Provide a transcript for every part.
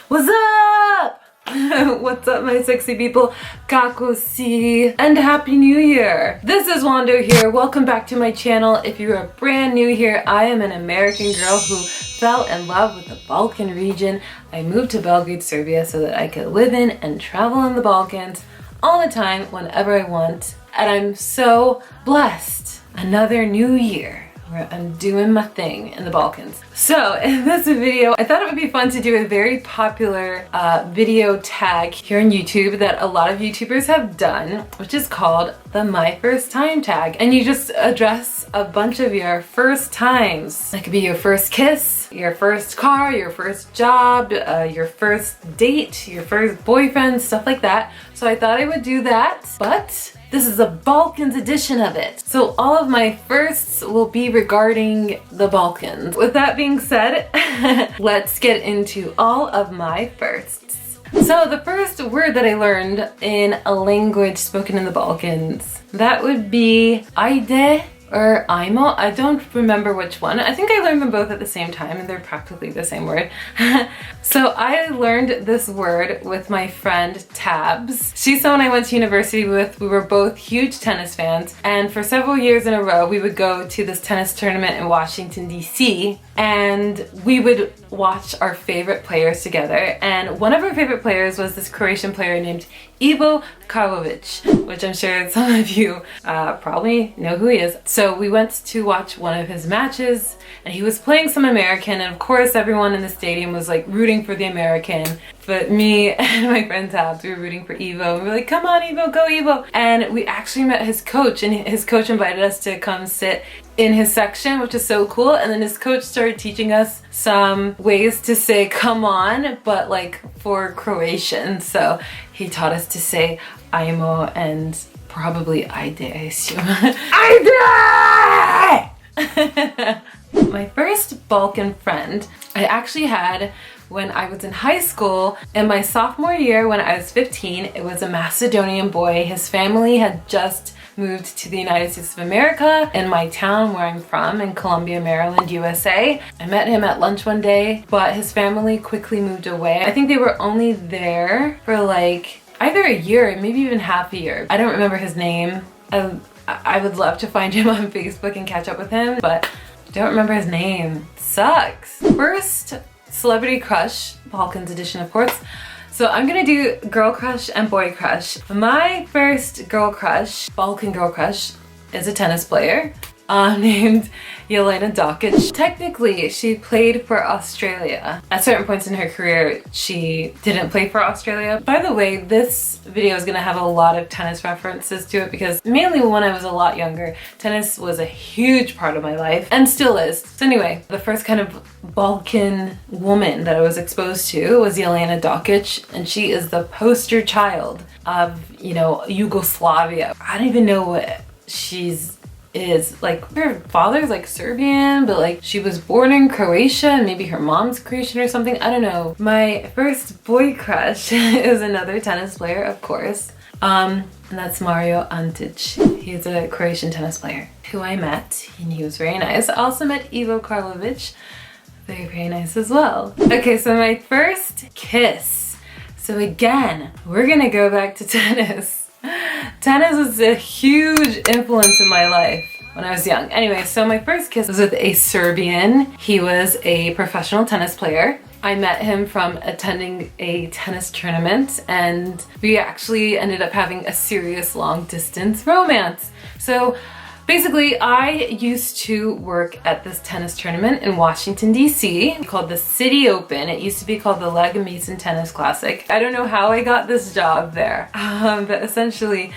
What's up? What's up, my sexy people? Kako si, and Happy New Year! This is Nwando here. Welcome back to my channel. If you are brand new here, I am an American girl who fell in love with the Balkan region. I moved to Belgrade, Serbia so that I could live in and travel in the Balkans all the time, whenever I want. And I'm so blessed. Another new year. I'm doing my thing in the Balkans. So in this video, I thought it would be fun to do a very popular video tag here on YouTube that a lot of YouTubers have done, which is called the My First Time tag. And you just address a bunch of your first times. That could be your first kiss, your first car, your first job, your first date, your first boyfriend, stuff like that. So I thought I would do that, but this is a Balkans edition of it. So all of my firsts will be regarding the Balkans. With that being said, let's get into all of my firsts. So the first word that I learned in a language spoken in the Balkans, that would be Ajde or Ajmo. I don't remember which one. I think I learned them both at the same time and they're practically the same word. So I learned this word with my friend Tabs. She's someone I went to university with. We were both huge tennis fans, and for several years in a row we would go to this tennis tournament in Washington, DC, and we would watch our favorite players together. And one of our favorite players was this Croatian player named Ivo Karlovic, which I'm sure some of you probably know who he is. So we went to watch one of his matches and he was playing some American, and of course everyone in the stadium was like rooting for the American, but me and my friend Tabs, we were rooting for Ivo. We were like, come on Ivo, go Ivo. And we actually met his coach, and his coach invited us to come sit in his section, which is so cool. And then his coach started teaching us some ways to say come on, but like for Croatian. So he taught us to say Ajmo and probably Ajde, I assume. Ajde! My first Balkan friend I actually had when I was in high school. In my sophomore year when I was 15, it was a Macedonian boy. His family had just moved to the United States of America in my town where I'm from, in Columbia, Maryland, USA. I met him at lunch one day, but his family quickly moved away. I think they were only there for like either a year or maybe even half a year. I don't remember his name. I would love to find him on Facebook and catch up with him, but I don't remember his name. Sucks. First celebrity crush, Balkans edition of course. So I'm gonna do girl crush and boy crush. My first girl crush, Balkan girl crush, is a tennis player named Andjela&Nadja. Technically, she played for Australia. At certain points in her career, she didn't play for Australia. By the way, this video is gonna have a lot of tennis references to it because mainly when I was a lot younger, tennis was a huge part of my life and still is. So anyway, the first kind of Balkan woman that I was exposed to was Andjela&Nadja, and she is the poster child of, you know, Yugoslavia. I don't even know what is like. Her father's like Serbian, but like she was born in Croatia and maybe her mom's Croatian or something. I don't know. My first boy crush is another tennis player, of course. And that's Mario Antic. He's a Croatian tennis player who I met, and he was very nice. I also met Ivo Karlovic. Very, very nice as well. Okay, so my first kiss. So again, we're gonna go back to tennis. Tennis was a huge influence in my life when I was young. Anyway, so my first kiss was with a Serbian. He was a professional tennis player. I met him from attending a tennis tournament, and we actually ended up having a serious long distance romance. So basically, I used to work at this tennis tournament in Washington, DC, called the City Open. It used to be called the Legg Mason Tennis Classic. I don't know how I got this job there, but essentially,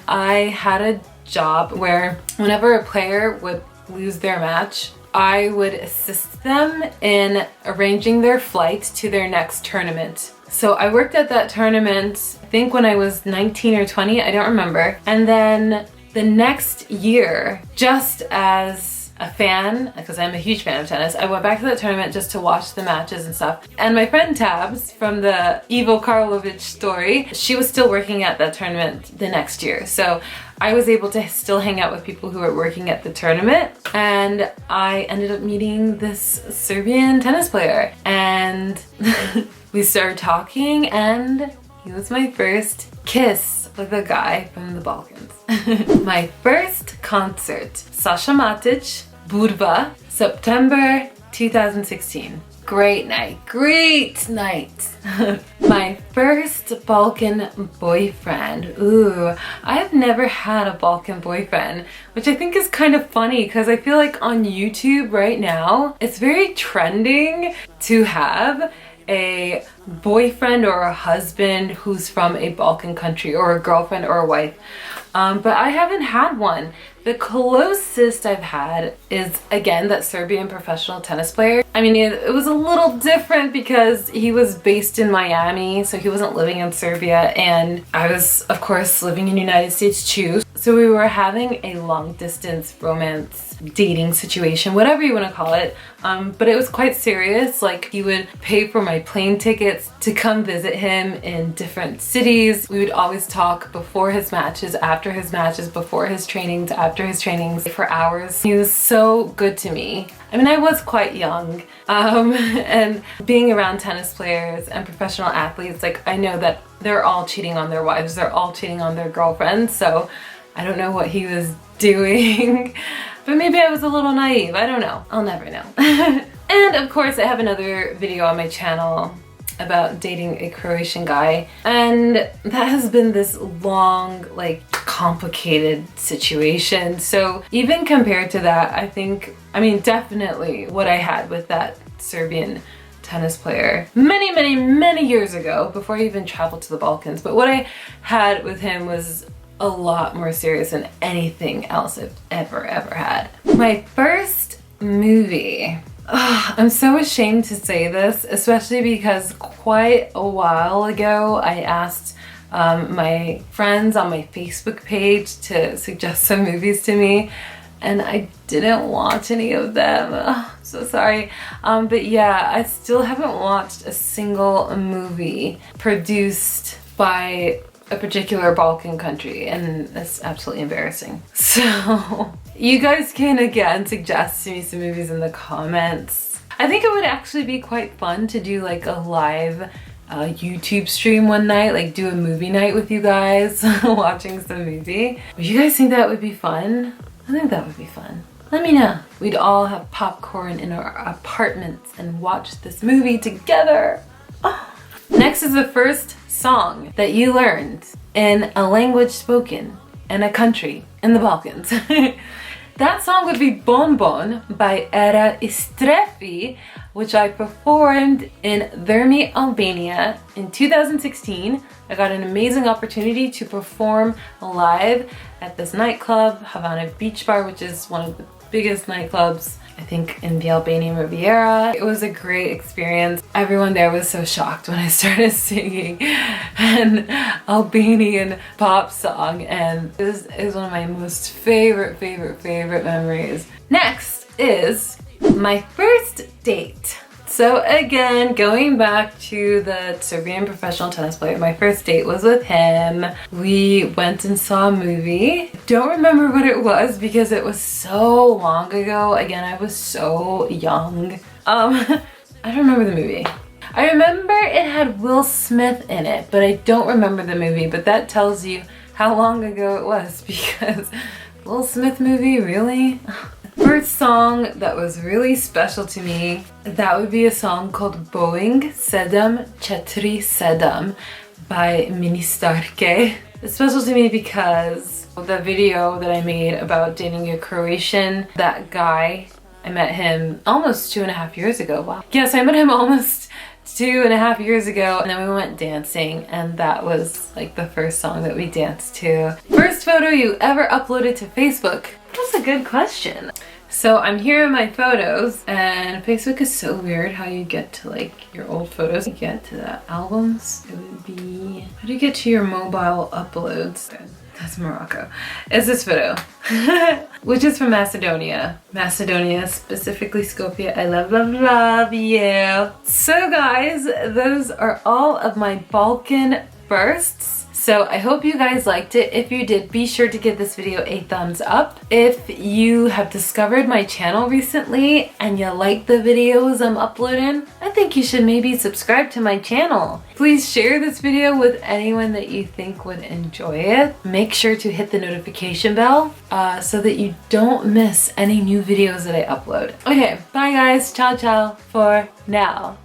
I had a job where whenever a player would lose their match, I would assist them in arranging their flight to their next tournament. So I worked at that tournament, I think when I was 19 or 20, I don't remember. And then the next year, just as a fan, because I'm a huge fan of tennis, I went back to that tournament just to watch the matches and stuff. And my friend Tabs from the Ivo Karlovic story, she was still working at that tournament the next year. So I was able to still hang out with people who were working at the tournament, and I ended up meeting this Serbian tennis player, and we started talking, and he was my first kiss with a guy from the Balkans. My first concert, Sasha Matic, Burva, September 2016. Great night, great night. My first Balkan boyfriend. Ooh, I've never had a Balkan boyfriend, which I think is kind of funny because I feel like on YouTube right now, it's very trending to have a boyfriend or a husband who's from a Balkan country, or a girlfriend or a wife. But I haven't had one. The closest I've had is, again, that Serbian professional tennis player. I mean, it was a little different because he was based in Miami, so he wasn't living in Serbia, and I was, of course, living in the United States too. So we were having a long distance romance dating situation, whatever you want to call it. But it was quite serious. Like, he would pay for my plane tickets to come visit him in different cities. We would always talk before his matches, after his matches, before his trainings, after his trainings, for hours. He was so good to me. I mean, I was quite young, and being around tennis players and professional athletes, like, I know that they're all cheating on their wives, they're all cheating on their girlfriends, so I don't know what he was doing. But maybe I was a little naive, I don't know. I'll never know. And of course I have another video on my channel about dating a Croatian guy, and that has been this long, like, complicated situation. So even compared to that, I think, I mean, definitely what I had with that Serbian tennis player many years ago, before I even traveled to the Balkans, but what I had with him was a lot more serious than anything else I've ever had. My first movie. I'm so ashamed to say this, especially because quite a while ago I asked my friends on my Facebook page to suggest some movies to me, and I didn't watch any of them. I'm so sorry. But yeah, I still haven't watched a single movie produced by a particular Balkan country, and that's absolutely embarrassing. So you guys can again suggest to me some movies in the comments. I think it would actually be quite fun to do like a live YouTube stream one night, like do a movie night with you guys watching some movie. Would you guys think that would be fun? I think that would be fun. Let me know. We'd all have popcorn in our apartments and watch this movie together. Oh. Next is the first song that you learned in a language spoken in a country in the Balkans. That song would be Bon Bon by Era Istrefi, which I performed in Vermi, Albania in 2016. I got an amazing opportunity to perform live at this nightclub, Havana Beach Bar, which is one of the biggest nightclubs, I think, in the Albanian Riviera. It was a great experience. Everyone there was so shocked when I started singing an Albanian pop song, and it was one of my most favorite memories. Next is my first date. So again, going back to the Serbian professional tennis player, my first date was with him. We went and saw a movie. Don't remember what it was because it was so long ago. Again, I was so young. I don't remember the movie. I remember it had Will Smith in it, but I don't remember the movie, but that tells you how long ago it was, because Will Smith movie, really? First song that was really special to me, that would be a song called Boeing 747 by Ministarke. It's special to me because the video that I made about dating a Croatian, that guy, I met him almost 2.5 years ago. Wow. Yes, I met him almost 2.5 years ago, and then we went dancing, and that was like the first song that we danced to. First photo you ever uploaded to Facebook? That's a good question. So I'm here in my photos, and Facebook is so weird how you get to like your old photos. You get to the albums, it would be, how do you get to your mobile uploads? That's Morocco. It's this photo, which is from Macedonia. Macedonia, specifically Skopje. I love you. So guys, those are all of my Balkan firsts. So I hope you guys liked it. If you did, be sure to give this video a thumbs up. If you have discovered my channel recently and you like the videos I'm uploading, I think you should maybe subscribe to my channel. Please share this video with anyone that you think would enjoy it. Make sure to hit the notification bell so that you don't miss any new videos that I upload. Okay, bye guys. Ciao ciao for now.